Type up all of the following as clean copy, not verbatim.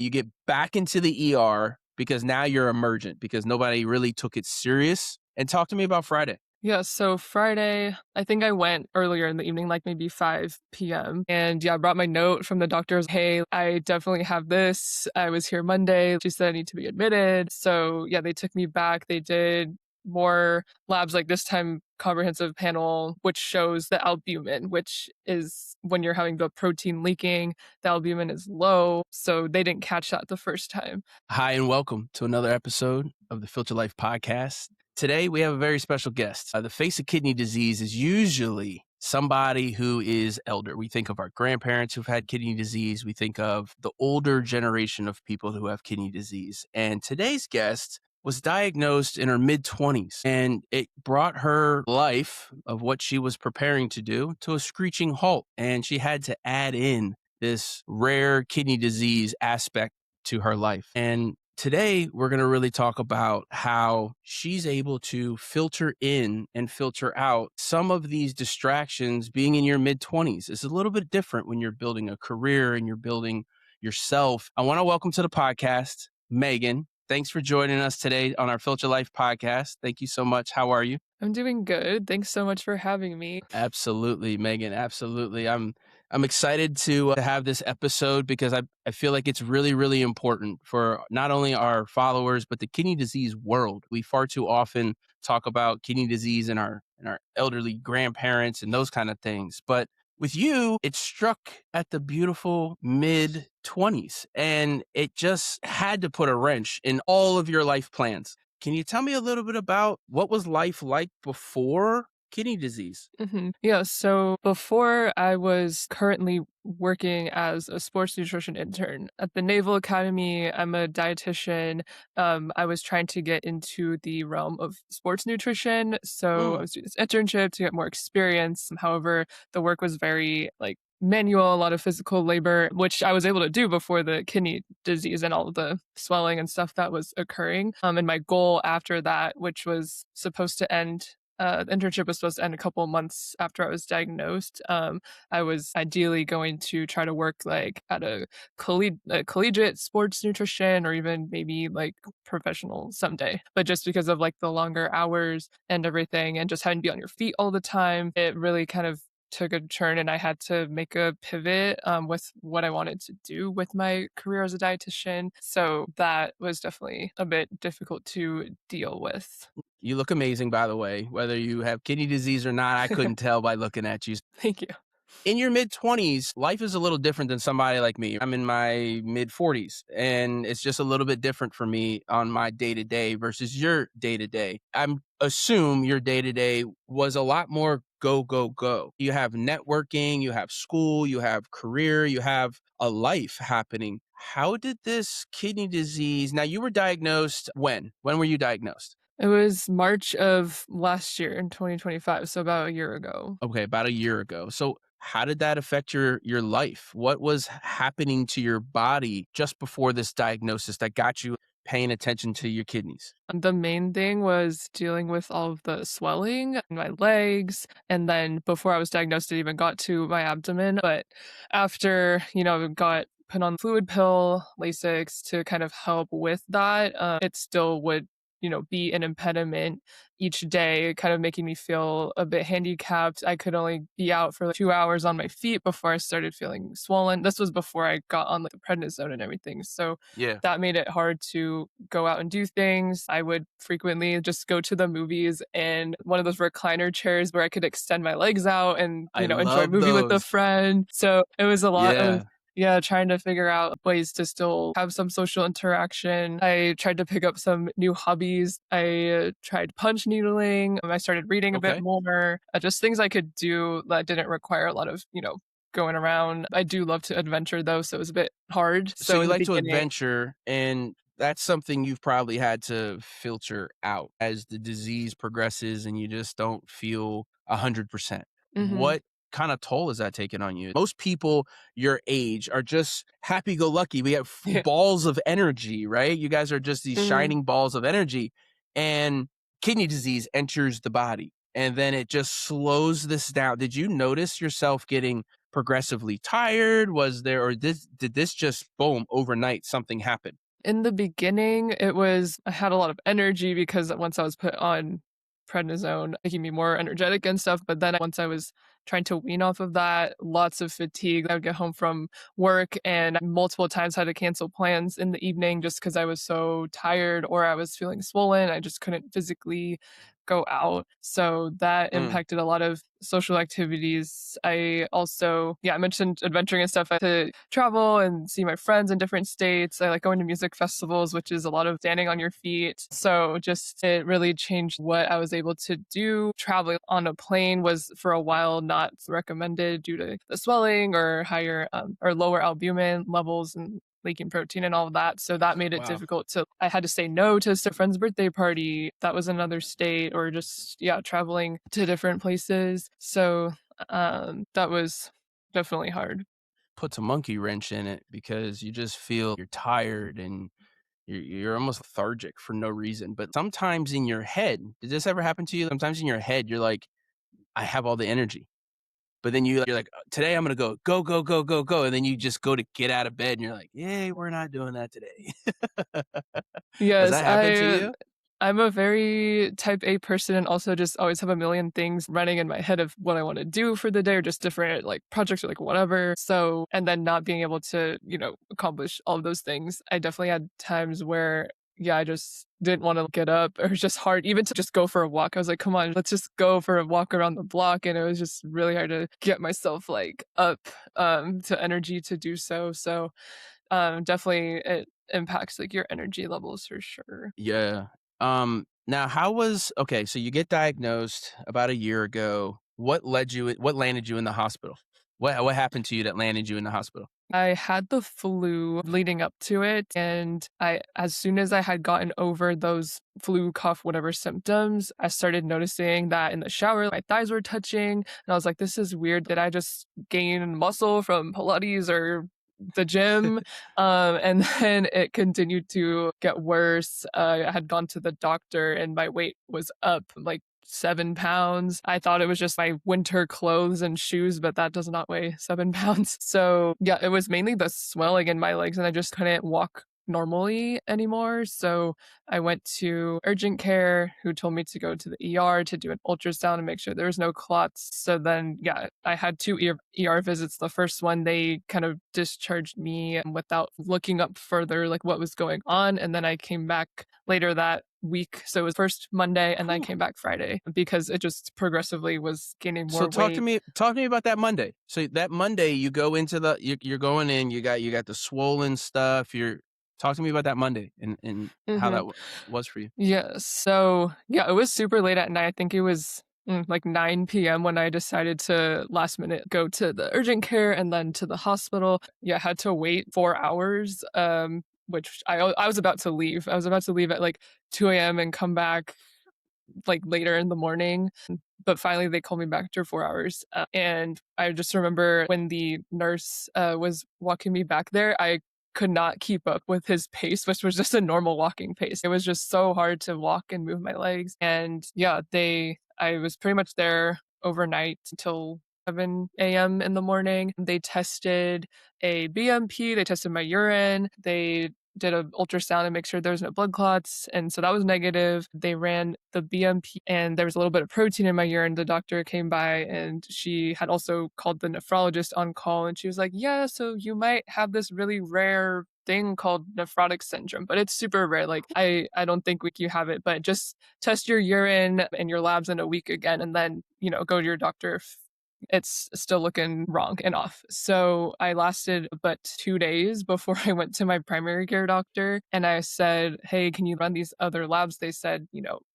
You get back into the ER because now you're emergent because nobody really took it serious. And talk to me about Friday. Yeah, so Friday, I think I went earlier in the evening, like maybe 5 p.m. And yeah, I brought my note from the doctors. Hey, I definitely have this. I was here Monday. She said I need to be admitted. So yeah, they took me back. They did more labs, like this time comprehensive panel, which shows the albumin, which is when you're having the protein leaking, the albumin is low. So they didn't catch that the first time. Hi, and welcome to another episode of the FilterLIFE podcast. Today, we have a very special guest. The face of kidney disease is usually somebody who is elder. We think of our grandparents who've had kidney disease. We think of the older generation of people who have kidney disease. And today's guest was diagnosed in her mid-20s, and it brought her life of what she was preparing to do to a screeching halt. And she had to add in this rare kidney disease aspect to her life. And today we're going to really talk about how she's able to filter in and filter out some of these distractions. Being in your mid-20s is a little bit different when you're building a career and you're building yourself. I want to welcome to the podcast, Megan. Thanks for joining us today on our FilterLIFE podcast. Thank you so much. How are you? I'm doing good. Thanks so much for having me. Absolutely, Megan. Absolutely. I'm excited to have this episode because I feel like it's really, really important for not only our followers, but the kidney disease world. We far too often talk about kidney disease in our elderly grandparents and those kind of things. But with you, it struck at the beautiful mid-20s, and it just had to put a wrench in all of your life plans. Can you tell me a little bit about what was life like before kidney disease? Yeah, so before I was currently working as a sports nutrition intern at the Naval Academy. I'm a dietitian. I was trying to get into the realm of sports nutrition. So I Mm, was doing this internship to get more experience. However, the work was very like manual, a lot of physical labor, which I was able to do before the kidney disease and all of the swelling and stuff that was occurring. And my goal after that, which was supposed to end the internship was supposed to end a couple of months after I was diagnosed. I was ideally going to try to work like at a collegiate sports nutrition or even maybe like professional someday. But just because of like the longer hours and everything and just having to be on your feet all the time, it really kind of took a turn and I had to make a pivot with what I wanted to do with my career as a dietitian. So that was definitely a bit difficult to deal with. you look amazing, by the way. Whether you have kidney disease or not, I couldn't tell by looking at you. Thank you. In your mid-20s, life is a little different than somebody like me. I'm in my mid-40s, and it's just a little bit different for me on my day-to-day versus your day-to-day. I'm assume your day-to-day was a lot more go, go, go. You have networking, you have school, you have career, you have a life happening. How did this kidney disease, now you were diagnosed when? When were you diagnosed? It was March of last year in 2025, so about a year ago. Okay, about a year ago. So how did that affect your life? What was happening to your body just before this diagnosis that got you paying attention to your kidneys? The main thing was dealing with all of the swelling in my legs. And then before I was diagnosed, it even got to my abdomen. But after, got put on fluid pill, Lasix to kind of help with that, it still would be an impediment each day, kind of making me feel a bit handicapped. I could only be out for like 2 hours on my feet before I started feeling swollen. This was before I got on like the prednisone and everything. So Yeah. that made it hard to go out and do things. I would frequently just go to the movies in one of those recliner chairs where I could extend my legs out and, I enjoy a love movie with a those. friend. So it was a lot of Yeah. yeah, trying to figure out ways to still have some social interaction. I tried to pick up some new hobbies. I tried punch needling. I started reading a bit Okay. more. Just things I could do that didn't require a lot of, going around. I do love to adventure though, so it was a bit hard. So So you in the like to beginning, adventure, and that's something you've probably had to filter out as the disease progresses and you just don't feel 100%. mhm, What kind of toll is that taking on you? Most people your age are just happy-go-lucky. We have yeah, balls of energy, right? You guys are just these mhm. shining balls of energy, and kidney disease enters the body, and then it just slows this down. Did you notice yourself getting progressively tired? Was there, or did this just boom overnight something happen? In the beginning, I had a lot of energy because once I was put on prednisone, making me more energetic and stuff. But then once I was trying to wean off of that, lots of fatigue. I would get home from work and multiple times had to cancel plans in the evening just because I was so tired or I was feeling swollen. I just couldn't physically go out. So that Mm, impacted a lot of social activities. I also, yeah, I mentioned adventuring and stuff. I had to travel and see my friends in different states. I like going to music festivals, which is a lot of standing on your feet. So just it really changed what I was able to do. Traveling on a plane was for a while not recommended due to the swelling or higher or lower albumin levels and leaking protein and all of that. So that made it wow. difficult to, I had to say no to a friend's birthday party that was in another state or just, yeah, traveling to different places. So that was definitely hard. Puts a monkey wrench in it because you just feel you're tired and you're almost lethargic for no reason. But sometimes in your head, did this ever happen to you? Sometimes in your head, you're like, I have all the energy. But then you're like, today I'm gonna go, go, go, go, go. And then you just go to get out of bed and you're like, yay, we're not doing that today. Has Yes, that happened to you? I'm a very type A person and also just always have a million things running in my head of what I want to do for the day or just different like projects or like whatever. So, and then not being able to, accomplish all of those things. I definitely had times where, yeah, I just didn't want to get up or it's just hard even to just go for a walk. I was like, come on, let's just go for a walk around the block. And it was just really hard to get myself like up to energy to do so. So, definitely it impacts like your energy levels for sure. Yeah. Now okay, so you get diagnosed about a year ago. What landed you in the hospital? What happened to you that landed you in the hospital? I had the flu leading up to it, and I as soon as I had gotten over those flu, cough, whatever symptoms, I started noticing that in the shower, my thighs were touching, and I was like, "This is weird. Did I just gain muscle from Pilates or the gym?" And then it continued to get worse. I had gone to the doctor, and my weight was up like 7 pounds. I thought it was just my winter clothes and shoes, but that does not weigh 7 pounds. So, yeah, it was mainly the swelling in my legs, and I just couldn't walk normally anymore. So, I went to urgent care, who told me to go to the ER to do an ultrasound and make sure there was no clots. So then, yeah, I had two ER visits. The first one, they kind of discharged me without looking up further, like what was going on. And then I came back later that week. So it was first Monday and then I Whew. came back Friday because it just progressively was gaining So more weight. talk to me about that Monday. So that Monday you go into you're going in, you got the swollen stuff. You're Talk to me about that Monday and how that Hmm. was for you. Yeah. So yeah, it was super late at night. I think it was like 9 p.m. when I decided to last minute go to the urgent care and then to the hospital. Yeah, I had to wait 4 hours. Which I was about to leave. I was about to leave at like 2 a.m. and come back like later in the morning. But finally, they called me back after 4 hours. And I just remember when the nurse was walking me back there, I could not keep up with his pace, which was just a normal walking pace. It was just so hard to walk and move my legs. And yeah, I was pretty much there overnight until 7 a.m. in the morning. They tested a BMP, they tested my urine, they did an ultrasound and make sure there was no blood clots. And so that was negative. They ran the BMP and there was a little bit of protein in my urine. The doctor came by and she had also called the nephrologist on call and she was like, yeah, so you might have this really rare thing called nephrotic syndrome, but it's super rare. Like I don't think you have it, but just test your urine and your labs in a week again and then, go to your doctor if it's still looking wrong and off. So I lasted but 2 days before I went to my primary care doctor and I said, hey, can you run these other labs? They said,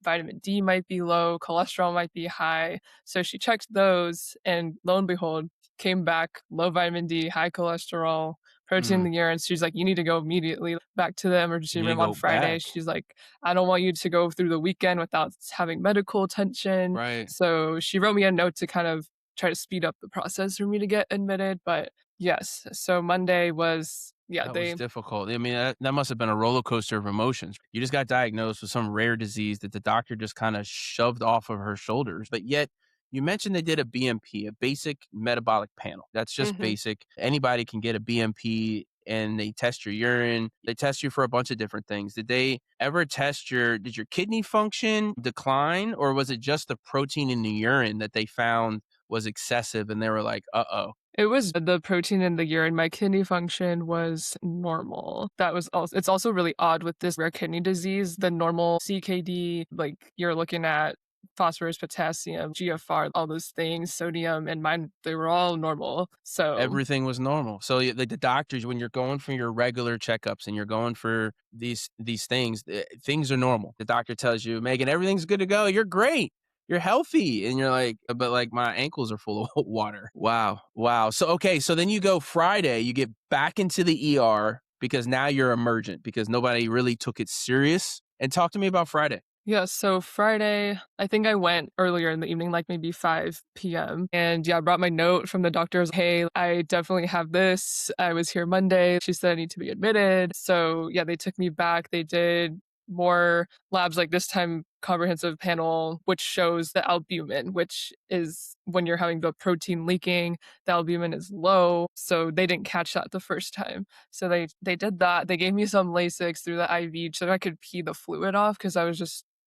vitamin D might be low, cholesterol might be high. So she checked those and lo and behold, came back low vitamin D, high cholesterol, protein in Mm, the urine. She's like, you need to go immediately back to the emergency you need to room on go Friday. back. She's like, I don't want you to go through the weekend without having medical attention. Right. So she wrote me a note to kind of try to speed up the process for me to get admitted. But yes, so Monday was, yeah, That was difficult. I mean, that must have been a roller coaster of emotions. You just got diagnosed with some rare disease that the doctor just kind of shoved off of her shoulders, but yet You mentioned they did a BMP, a basic metabolic panel. That's just Hmm. basic. Anybody can get a BMP and they test your urine. They test you for a bunch of different things. Did they ever test did your kidney function decline, or was it just the protein in the urine that they found was excessive and they were like, uh-oh? It was the protein in the urine. My kidney function was normal. That was also, it's also really odd with this rare kidney disease. The normal CKD, like you're looking at phosphorus, potassium, GFR, all those things, sodium, and mine, they were all normal. So Everything was normal. So the doctors, when you're going for your regular checkups and you're going for these things, things are normal. The doctor tells you, Megan, everything's good to go. You're great. You're healthy. And you're like, but like my ankles are full of water. Wow. Wow. So, okay. So then you go Friday, you get back into the ER because now you're emergent because nobody really took it serious. And talk to me about Friday. yeah, so Friday, I think I went earlier in the evening, like maybe 5 p.m. And yeah, I brought my note from the doctors. Hey, I definitely have this. I was here Monday. She said I need to be admitted. So yeah, they took me back. They did more labs, like this time comprehensive panel, which shows the albumin, which is when you're having the protein leaking, the albumin is low. So they didn't catch that the first time. So they did that. They gave me some Lasix through the IV so that I could pee the fluid off because I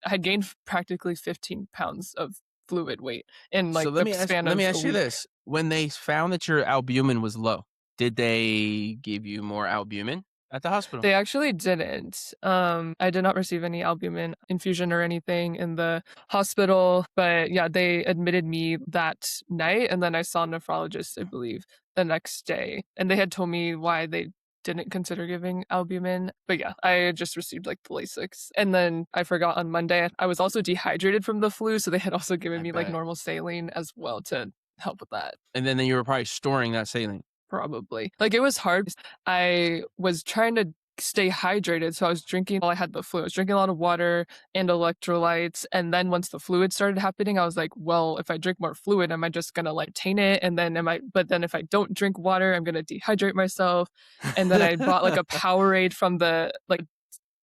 had gained practically 15 pounds of fluid weight in So like the span let me of a ask you week. this. When they found that your albumin was low, did they give you more albumin at the hospital? They actually didn't. I did not receive any albumin infusion or anything in the hospital, but yeah, they admitted me that night, and then I saw a nephrologist, I believe, the next day, and they had told me why they didn't consider giving albumin. But yeah, I had just received like the Lasix, and then I forgot on Monday I was also dehydrated from the flu, so they had also given I me like bet. normal saline as well to help with that. And then you were probably storing that saline. Probably. Like, it was hard. I was trying to stay hydrated, so I was drinking while I had the flu. I was drinking a lot of water and electrolytes, and then once the fluid started happening, I was like, "Well, if I drink more fluid, am I just gonna, like, taint it? And then but then if I don't drink water, I'm gonna dehydrate myself." And then I bought, like, a Powerade from the, like,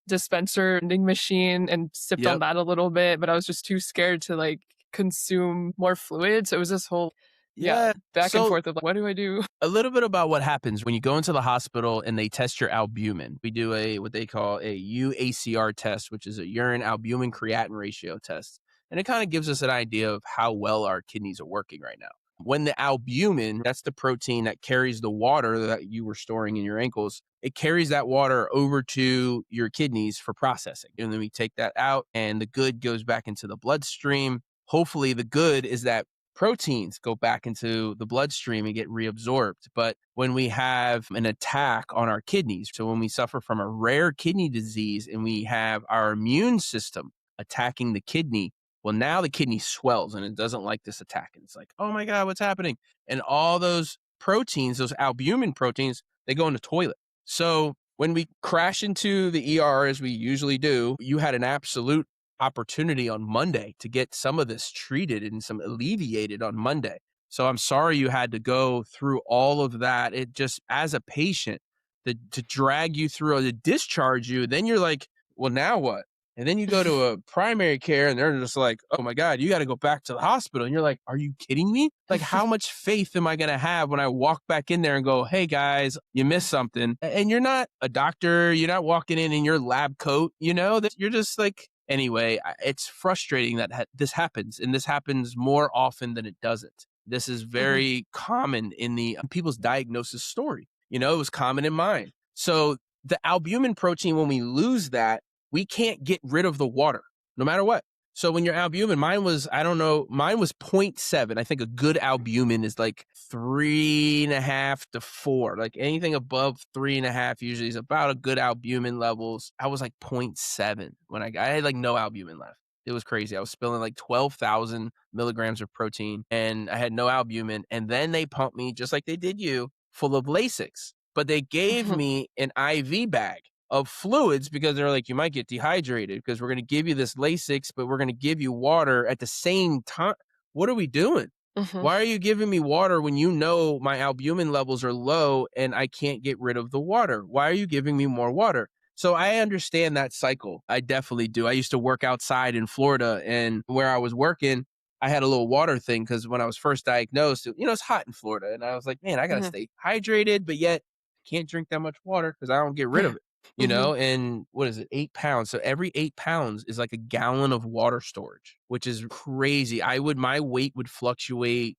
dispenser vending machine and sipped on Yep. that a little bit, but I was just too scared to, like, consume more fluid, so it was this whole, yeah, Yeah. back and So forth of, like, "What do I do?" a little bit about what happens when you go into the hospital and they test your albumin. We do what they call a UACR test, which is a urine albumin creatinine ratio test. And it kind of gives us an idea of how well our kidneys are working right now. When the albumin, that's the protein that carries the water that you were storing in your ankles, it carries that water over to your kidneys for processing. And then we take that out and the good goes back into the bloodstream. Hopefully, the good is that proteins go back into the bloodstream and get reabsorbed. But when we have an attack on our kidneys, so when we suffer from a rare kidney disease and we have our immune system attacking the kidney, well, now the kidney swells and it doesn't like this attack. And it's like, oh my God, what's happening? And all those proteins, those albumin proteins, they go in the toilet. So when we crash into the ER, as we usually do, you had an absolute opportunity on Monday to get some of this treated and some alleviated on Monday. So I'm sorry you had to go through all of that. It just, as a patient, to drag you through or to discharge you, then you're like, well, now what? And then you go to a primary care and they're just like, oh my God, you got to go back to the hospital. And you're like, are you kidding me? Like, how much faith am I going to have when I walk back in there and go, hey guys, you missed something? And you're not a doctor. You're not walking in your lab coat, that you're just like, anyway, it's frustrating that this happens, and this happens more often than it doesn't. This is Mhm. very common in the people's diagnosis story. It was common in mine. So the albumin protein, when we lose that, we can't get rid of the water, no matter what. So when your albumin, mine was, I don't know, mine was 0.7. I think a good albumin is like 3.5 to 4. Like anything above 3.5 usually is about a good albumin levels. I was like 0.7 when I had like no albumin left. It was crazy. I was spilling like 12,000 milligrams of protein and I had no albumin. And then they pumped me, just like they did you, full of Lasix. But they gave Mhm. me an IV bag of fluids because they're like, you might get dehydrated because we're going to give you this Lasix, but we're going to give you water at the same time. What are we doing? Mhm. Why are you giving me water when you know my albumin levels are low and I can't get rid of the water? Why are you giving me more water? So I understand that cycle. I definitely do. I used to work outside in Florida, and where I was working, I had a little water thing because when I was first diagnosed, it's hot in Florida. And I was like, man, I got to Mhm. stay hydrated, but yet I can't drink that much water because I don't get rid of it, Mhm. And what is it, 8 pounds? So every 8 pounds is like a gallon of water storage, which is crazy. My weight would fluctuate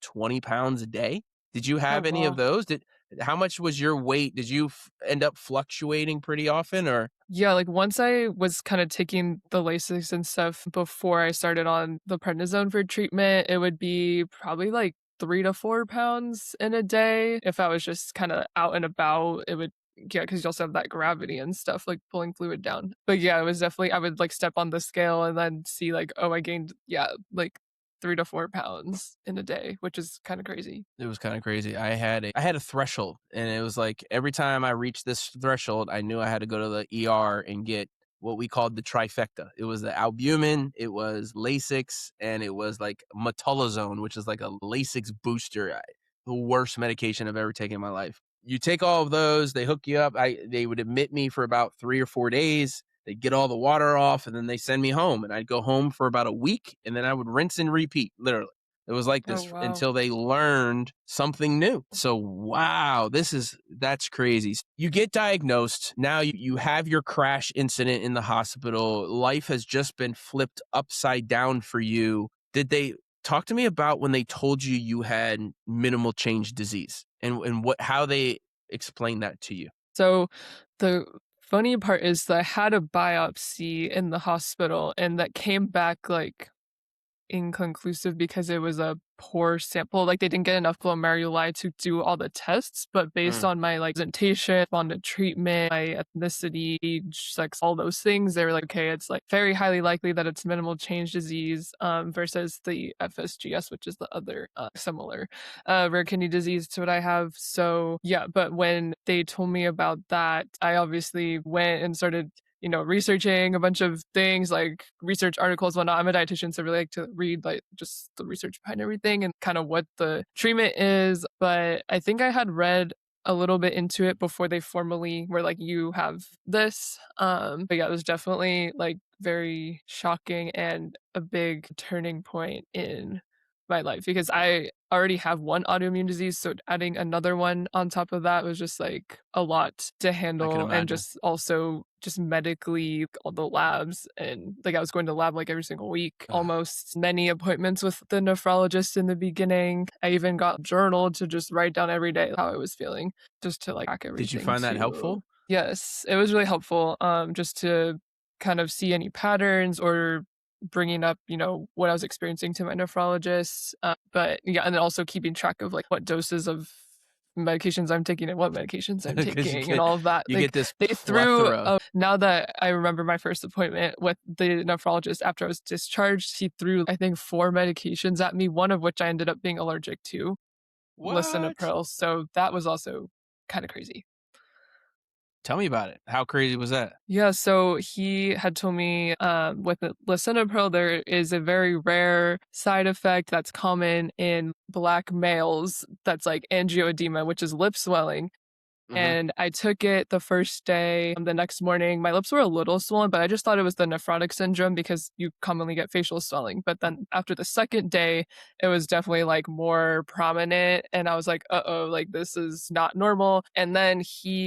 20 pounds a day. Did you Oh, have any of wow. those? How much was your weight? Did you end up fluctuating pretty often or? Yeah, like, once I was kinda taking the Lasix and stuff before I started on the prednisone for treatment, it would be probably, like, 3 to 4 pounds in a day. If I was just kinda out and about, it would yeah, because you also have that gravity and stuff, like, pulling fluid down. But, yeah, it was definitely I would, like, step on the scale and then see, like, oh, I gained, yeah, like, 3 to 4 pounds in a day, which is kinda crazy. It was kinda crazy. I had a threshold, and it was like every time I reached this threshold, I knew I had to go to the ER and get what we called the trifecta. It was the albumin, it was Lasix, and it was like metolazone, which is like a Lasix booster. The worst medication I've ever taken in my life. You take all of those, they hook you up. They would admit me for about 3 or 4 days. They'd get all the water off, and then they send me home, and I'd go home for about a week, and then I would rinse and repeat, literally. It was like Oh, this wow. until they learned something new. So, wow, that's crazy. You get diagnosed. Now you have your crash incident in the hospital. Life has just been flipped upside down for you. Did they talk to me about when they told you you had minimal change disease and how they explained that to you? So the funny part is that I had a biopsy in the hospital and that came back like inconclusive because it was a poor sample. Like, they didn't get enough glomeruli to do all the tests, but based Mm, on my, like, presentation, on the treatment, my ethnicity, age, sex, all those things, they were like, "Okay, it's, like, very highly likely that it's minimal change disease," versus the FSGS, which is the other, similar, rare kidney disease to what I have. So, yeah, but when they told me about that, I obviously went and started researching a bunch of things like research articles, whatnot. I'm a dietitian, so I really like to read like just the research behind everything and kind of what the treatment is. But I think I had read a little bit into it before they formally were like, you have this. But yeah, it was definitely like very shocking and a big turning point in my life because I already have one autoimmune disease, so adding another one on top of that was just like a lot to I can handle and imagine. just also just medically all the labs and like I was going to lab like every single week, Ugh. almost many appointments with the nephrologist in the beginning. I even got a journal to just write down every day how I was feeling, just to like track Did you everything find that too. helpful? Yes, it was really helpful just to kind of see any patterns or bringing up, what I was experiencing to my nephrologist. But yeah, and then also keeping track of like what doses of medications I'm taking and what medications I'm Because taking and all of that. you Like get this they threw plethora. now that I remember my first appointment with the nephrologist after I was discharged, he threw I think 4 medications at me, one of which I ended up being allergic to, What? lisinopril. So that was also kind of crazy. Tell me about it. How crazy was that? Yeah, so he had told me with the lisinopril, there is a very rare side effect that's common in black males that's like angioedema, which is lip swelling. Mhm. And I took it the first day. The next morning, my lips were a little swollen, but I just thought it was the nephrotic syndrome because you commonly get facial swelling. But then after the second day, it was definitely like more prominent. And I was like, uh oh, like this is not normal. And then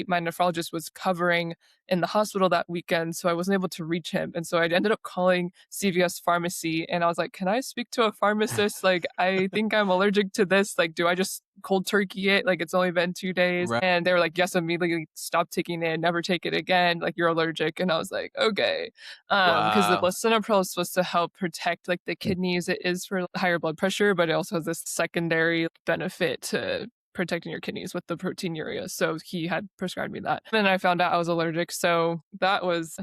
my nephrologist was covering in the hospital that weekend. So I wasn't able to reach him. And so I ended up calling CVS pharmacy and I was like, can I speak to a pharmacist? Like, I think I'm allergic to this. Like, do I just cold turkey it? Like, it's only been 2 days. Right. And they were like, yes, immediately stop taking it, never take it again. Like, you're allergic. And I was like, okay. Because the Wow. lisinopril is supposed to help protect like the kidneys. It is for higher blood pressure, but it also has this secondary benefit to protecting your kidneys with the proteinuria. So he had prescribed me that. And I found out I was allergic. So that was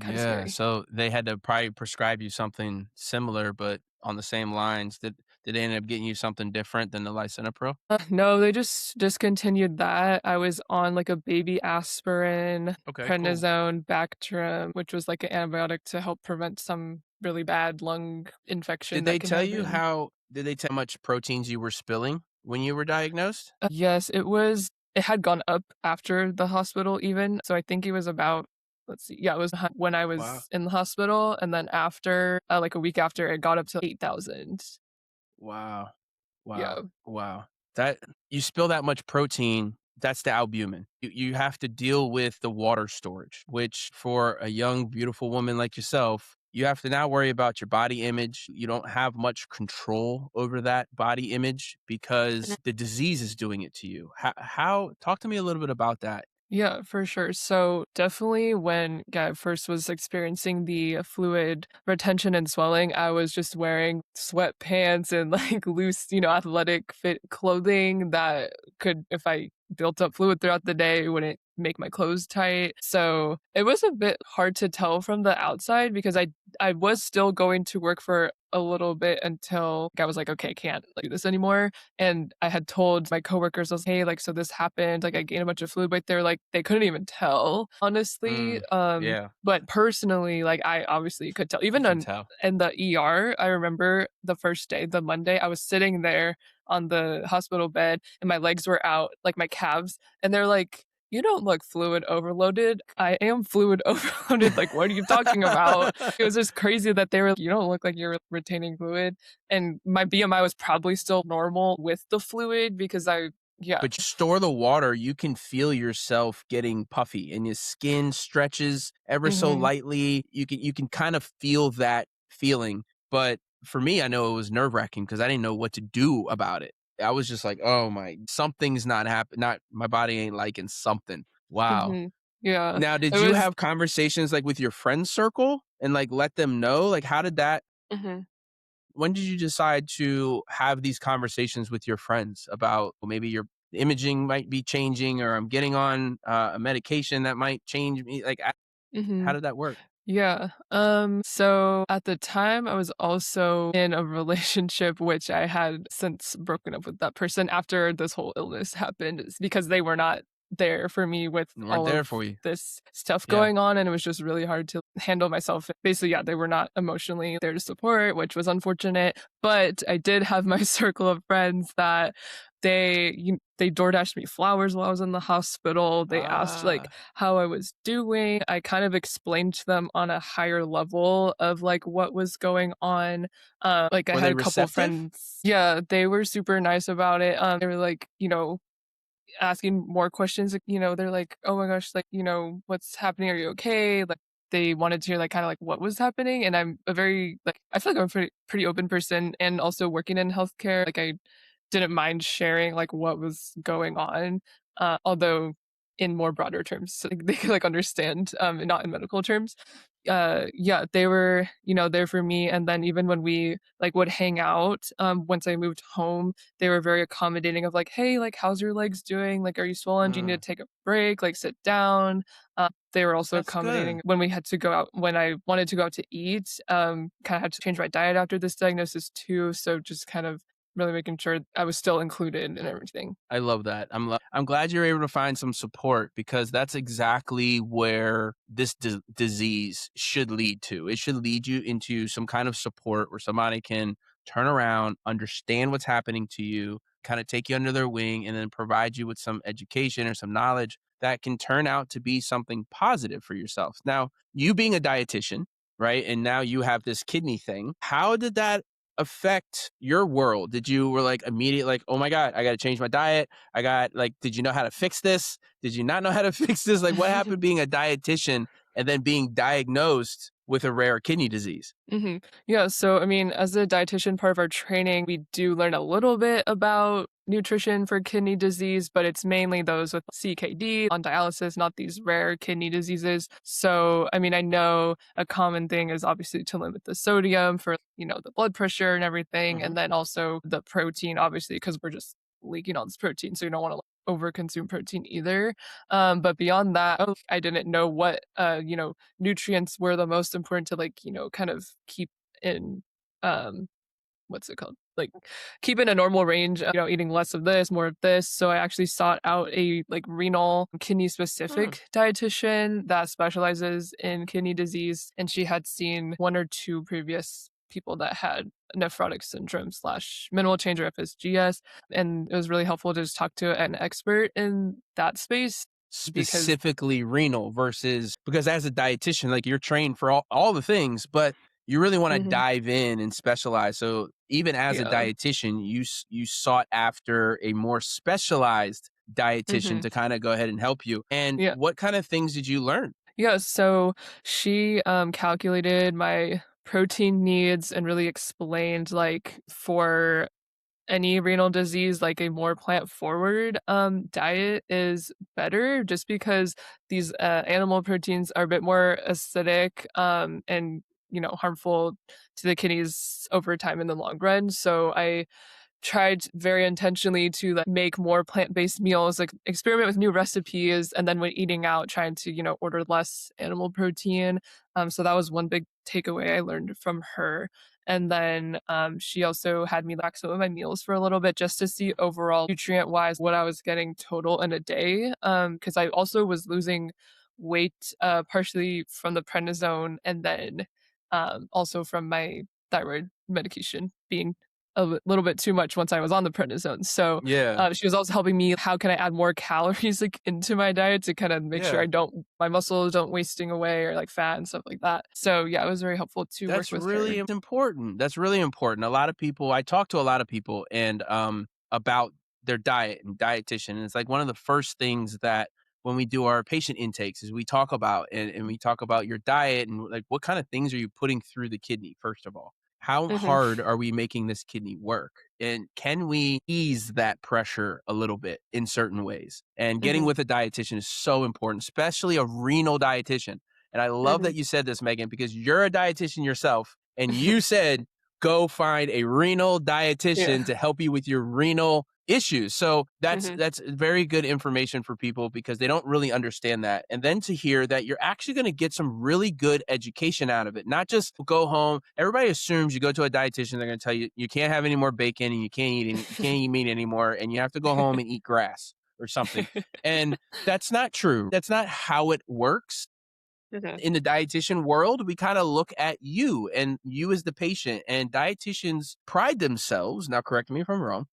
kind of Yeah, scary. so they had to probably prescribe you something similar, but on the same lines. Did they end up getting you something different than the lisinopril? No, they just discontinued that. I was on like a baby aspirin, Okay, cool. prednisone, Bactrim, which was like an antibiotic to help prevent some really bad lung infection that can happen. Did they tell how much proteins you were spilling when you were diagnosed? Yes, it had gone up after the hospital even. So I think it was about let's see. Yeah, it was when I Wow. was in the hospital, and then after, like a week after, it got up to 8,000. Wow. Wow. Yeah. Wow. That you spill that much protein, that's the albumin. You have to deal with the water storage, which for a young, beautiful woman like yourself, you have to now worry about your body image. You don't have much control over that body image because the disease is doing it to you. How talk to me a little bit about that. Yeah, for sure. So definitely when I first was experiencing the fluid retention and swelling, I was just wearing sweatpants and like loose, athletic fit clothing that could, if I built up fluid throughout the day, it wouldn't make my clothes tight. So it was a bit hard to tell from the outside because I was still going to work for a little bit until I was like, okay, I can't like, do this anymore. And I had told my coworkers, I was, hey, like, so this happened. Like, I gained a bunch of fluid, but they're like, they couldn't even tell, honestly. Yeah, But personally, like, I obviously could tell. you Even can tell. in the ER, I remember the first day, the Monday, I was sitting there on the hospital bed and my legs were out, like my calves, and they're like, you don't look fluid overloaded. I am fluid overloaded. Like, what are you talking about? It was just crazy that they were, you don't look like you're retaining fluid. And my BMI was probably still normal with the fluid because yeah. But you store the water, you can feel yourself getting puffy and your skin stretches ever so Hmm. lightly. You can kind of feel that feeling. But for me, I know it was nerve-wracking because I didn't know what to do about it. I was just like, "Oh my, something's not happening. Not my body ain't liking something." Wow. Hmm. Yeah. Now, It did you was. have conversations like with your friend circle and like let them know? Like how did that Mhm. when did you decide to have these conversations with your friends about well, maybe your imaging might be changing or I'm getting on a medication that might change me? Like, how Mhm. did that work? Yeah. So at the time I was also in a relationship which I had since broken up with that person after this whole illness happened. It's because they were not there for me with They weren't all there of for you. this stuff Yeah. going on, and it was just really hard to handle myself. Basically, yeah, they were not emotionally there to support, which was unfortunate. But I did have my circle of friends that they DoorDashed me flowers while I was in the hospital. They asked like Ah, how I was doing. I kind of explained to them on a higher level of like what was going on. Like I were had they a couple receptive? friends. Yeah, they were super nice about it. They were like, asking more questions. Like, they're like, oh my gosh, like, what's happening? Are you okay? Like they wanted to hear like kind of like what was happening. And I'm a very like I feel like I'm a pretty open person and also working in healthcare. Like I didn't mind sharing like what was going on, although in more broader terms, so they could like understand, and not in medical terms. Yeah, they were, there for me. And then even when we like would hang out, once I moved home, they were very accommodating of like, hey, like, how's your legs doing? Like, are you swollen? Do you need to Mm, take a break? Like, sit down. They were also that's good. accommodating when we had to go out, when I wanted to go out to eat. Kind of had to change my diet after this diagnosis too. So just kind of really making sure I was still included in everything. I love that. I'm glad you're able to find some support because that's exactly where this disease should lead to. It should lead you into some kind of support where somebody can turn around, understand what's happening to you, kind of take you under their wing, and then provide you with some education or some knowledge that can turn out to be something positive for yourself. Now, you being a dietitian, right? And now you have this kidney thing. How did that affect your world? Did you were like immediate like, "Oh my god, I got to change my diet. I got like did you know how to fix this? Did you not know how to fix this?" Like what happened being a dietitian and then being diagnosed with a rare kidney disease? Yeah, so I mean, as a dietitian, part of our training, we do learn a little bit about nutrition for kidney disease, but it's mainly those with CKD on dialysis, not these rare kidney diseases. So, I mean, I know a common thing is obviously to limit the sodium for, the blood pressure and everything, and Mhm. then also the protein, obviously, because we're just leaking all this protein, so you don't want to overconsume protein either. But beyond that, I didn't know what nutrients were the most important to like, kind of keep in um what's it called? Like keep in a normal range, eating less of this, more of this. So I actually sought out a like renal kidney Hmm. specific dietitian that specializes in kidney disease. And she had seen one or two previous people that had nephrotic syndrome slash minimal change or FSGS. And it was really helpful to just talk to an expert in that space. because specifically renal versus because as a dietitian, like you're trained for all the things, but you really want to mhm, dive in and specialize. So even as a yeah, dietitian, you sought after a more specialized dietitian mhm, to kind of go ahead and help you. And yeah. what kind of things did you learn? Yeah, so she, calculated my protein needs and really explained, like, for any renal disease, like, a more plant forward, diet is better just because these, animal proteins are a bit more acidic, and, harmful to the kidneys over time in the long run, so I tried very intentionally to, like, make more plant-based meals, like, experiment with new recipes, and then when eating out, trying to, order less animal protein. So that was one big takeaway I learned from her. And then, she also had me lax some of my meals for a little bit just to see overall nutrient-wise what I was getting total in a day. Because I also was losing weight, partially from the prednisone and then, also from my thyroid medication being little bit too much once I was on the prednisone. So, Yeah. she was also helping me, how can I add more calories, like, into my diet to kind of make sure Yeah. I don't my muscles don't wasting away or, like, fat and stuff like that. So, yeah, it was very helpful to work That's with her. really important. That's really important. A lot of people I talk to a lot of people and about their diet and dietitian. And it's like one of the first things that when we do our patient intakes is we talk about and we talk about your diet and like what kind of things are you putting through the kidney, first of all. How Mhm, hard are we making this kidney work? And can we ease that pressure a little bit in certain ways? And getting mhm, with a dietitian is so important, especially a renal dietitian. And I love mhm. that you said this, Megan, because you're a dietitian yourself. And you said, go find a renal dietitian Yeah. to help you with your renal issues. So Mhm, that's very good information for people because they don't really understand that. And then to hear that you're actually going to get some really good education out of it, not just go home. Everybody assumes you go to a dietitian, they're going to tell you you can't have any more bacon and you can't eat meat anymore, and you have to go home and eat grass or something. And that's not true. That's not how it works mhm, in the dietitian world. We kind of look at you and you as the patient, and dietitians pride themselves, now correct me if I'm wrong,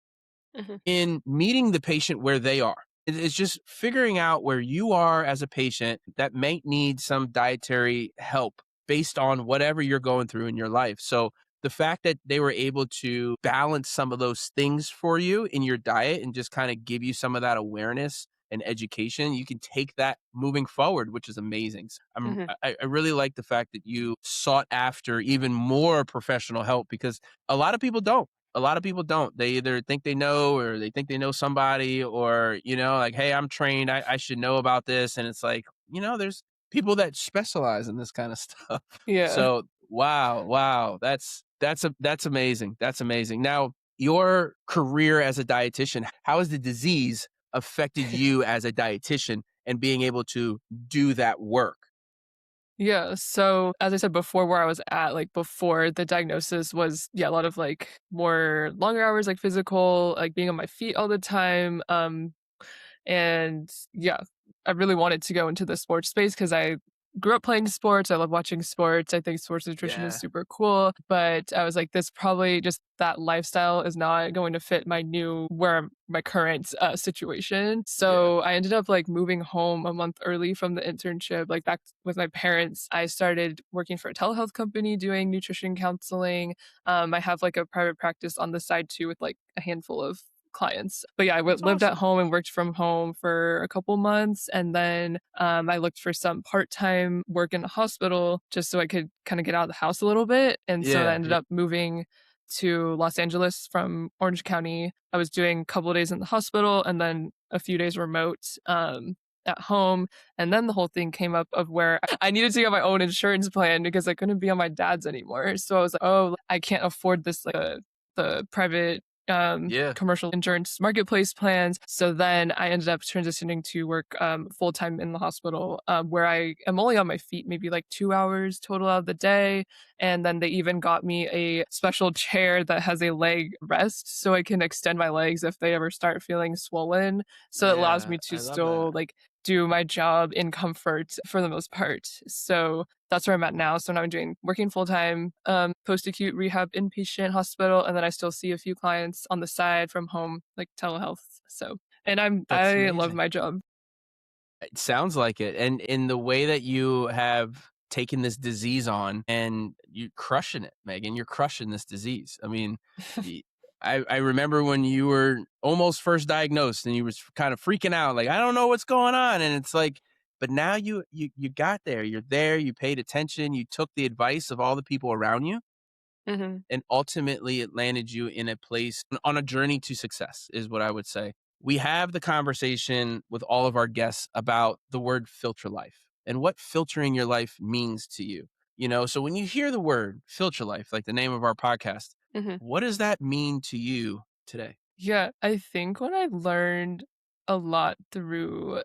mhm, in meeting the patient where they are. It's just figuring out where you are as a patient that may need some dietary help based on whatever you're going through in your life. So the fact that they were able to balance some of those things for you in your diet and just kind of give you some of that awareness and education, you can take that moving forward, which is amazing. mhm. I really like the fact that you sought after even more professional help because a lot of people don't. A lot of people don't. They either think they know or they think they know somebody or, like, hey, I'm trained. I should know about this. And it's like, there's people that specialize in this kind of stuff. Yeah. So wow, wow. That's amazing. That's amazing. Now, your career as a dietitian, how has the disease affected you as a dietitian and being able to do that work? Yeah, so as I said before, where I was at, like, before the diagnosis was, yeah, a lot of, like, more longer hours, like, physical, like, being on my feet all the time, and yeah, I really wanted to go into the sports space because I grew up playing sports. I love watching sports. I think sports nutrition is Yeah. super cool. But I was like, this probably just that lifestyle is not going to fit my current situation. Yeah. So I ended up like moving home a month early from the internship, like back with my parents. I started working for a telehealth company doing nutrition counseling. I have like a private practice on the side too with like a handful of clients. But yeah, That's lived at awesome. home and worked from home for a couple months, and then I looked for some part-time work in the hospital just so I could kind of get out of the house a little bit. And so I Yeah. ended Yeah. up moving to Los Angeles from Orange County. I was doing a couple of days in the hospital and then a few days remote. At home, and then the whole thing came up of where I needed to get my own insurance plan because I couldn't be on my dad's anymore. So I was like, oh, I can't afford this like the private Yeah. commercial insurance marketplace plans. So then I ended up transitioning to work full time in the hospital, where I am only on my feet maybe like 2 hours total out of the day. And then they even got me a special chair that has a leg rest so I can extend my legs if they ever start feeling swollen. So it allows Yeah. me to I love still that. like do my job in comfort for the most part. So that's where I'm at now. So now I'm doing working full time, post acute rehab inpatient hospital, and then I still see a few clients on the side from home, like telehealth. So, and That's I love amazing. my job. It sounds like it. And in the way that you have taken this disease on and you crushing it, Megan, you're crushing this disease. I mean, y- I remember when you were almost first diagnosed and you was kind of freaking out, like, I don't know what's going on. And it's like, but now you got there, you're there, you paid attention, you took the advice of all the people around you, Mhm. and ultimately it landed you in a place on a journey to success is what I would say. We have the conversation with all of our guests about the word filter life and what filtering your life means to you. So when you hear the word filter life, like the name of our podcast, Mhm. what does that mean to you today? Yeah, I think what I learned a lot through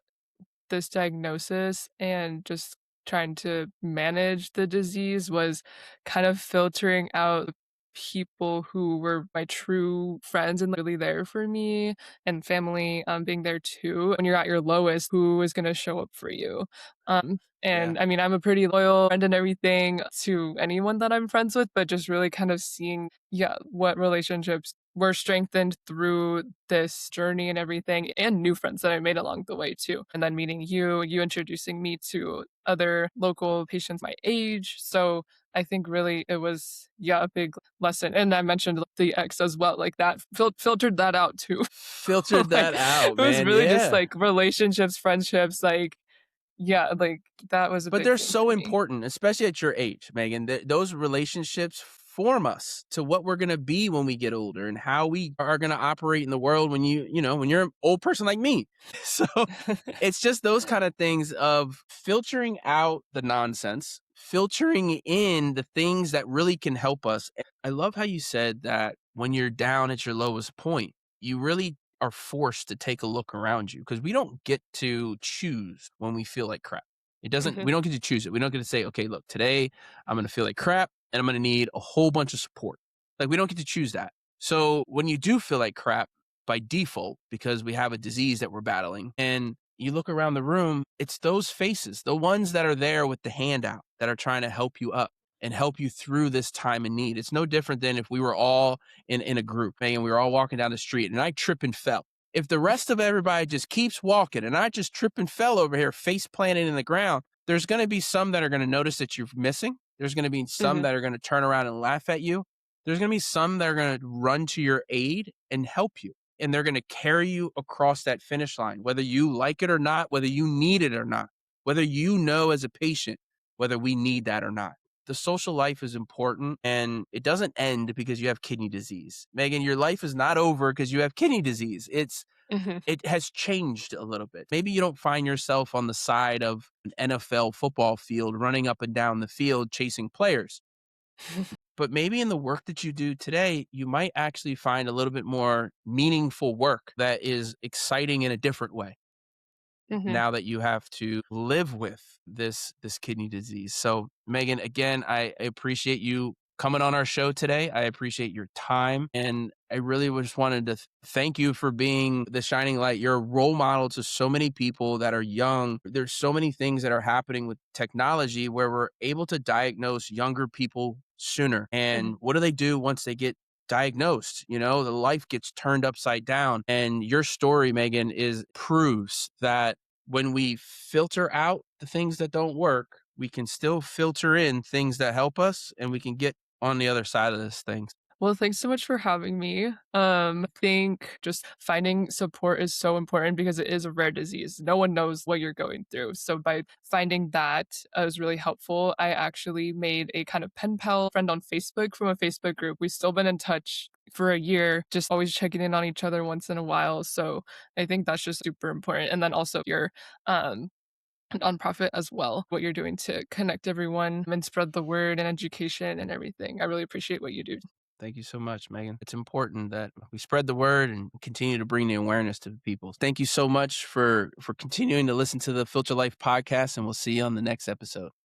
this diagnosis and just trying to manage the disease was kind of filtering out people who were my true friends and really there for me, and family being there too. When you're at your lowest, who is going to show up for you? Yeah. And I mean, I'm a pretty loyal friend and everything to anyone that I'm friends with, but just really kind of seeing, yeah, what relationships were strengthened through this journey and everything, and new friends that I made along the way too. And then meeting you introducing me to other local patients my age. So I think really it was, yeah, a big lesson. And I mentioned the ex as well, like that filtered that out too. Filtered Like that out, it was man. really just Yeah. like relationships, friendships, like, yeah, like that was a But big they're thing so for me. important, especially at your age, Megan. Those relationships form us to what we're going to be when we get older and how we are going to operate in the world when when you're an old person like me. So it's just those kind of things of filtering out the nonsense, filtering in the things that really can help us. I love how you said that when you're down at your lowest point, you really are forced to take a look around you because we don't get to choose when we feel like crap. We Mhm, don't get to choose it. We don't get to say, okay, look, today I'm going to feel like crap and I'm going to need a whole bunch of support. Like, we don't get to choose that. So when you do feel like crap by default, because we have a disease that we're battling, and you look around the room, it's those faces, the ones that are there with the handout that are trying to help you up and help you through this time of need. It's no different than if we were all in a group and we were all walking down the street and I trip and fell. If the rest of everybody just keeps walking and I just trip and fell over here, face planted in the ground, there's going to be some that are going to notice that you're missing. There's going to be some mhm, that are going to turn around and laugh at you. There's going to be some that are going to run to your aid and help you. And they're going to carry you across that finish line, whether you like it or not, whether you need it or not, whether you know as a patient, whether we need that or not. The social life is important and it doesn't end because you have kidney disease. Megan, your life is not over because you have kidney disease. mhm. It has changed a little bit. Maybe you don't find yourself on the side of an NFL football field running up and down the field chasing players. But maybe in the work that you do today, you might actually find a little bit more meaningful work that is exciting in a different way Mhm. now that you have to live with this kidney disease. So, Megan, again, I appreciate you coming on our show today. I appreciate your time, and I really just wanted to thank you for being the shining light. You're a role model to so many people that are young. There's so many things that are happening with technology where we're able to diagnose younger people sooner. Mhm. And what do they do once they get diagnosed? The life gets turned upside down. And your story, Megan, is proves that when we filter out the things that don't work, we can still filter in things that help us and we can get on the other side of this thing. Well, thanks so much for having me. I think just finding support is so important because it is a rare disease. No one knows what you're going through. So by finding that was really helpful. I actually made a kind of pen pal friend on Facebook from a Facebook group. We've still been in touch for a year, just always checking in on each other once in a while. So I think that's just super important. And then also your um nonprofit as well, what you're doing to connect everyone and spread the word and education and everything. I really appreciate what you do. Thank you so much, Megan. It's important that we spread the word and continue to bring the awareness to the people. Thank you so much for continuing to listen to the Filter Life podcast, and we'll see you on the next episode.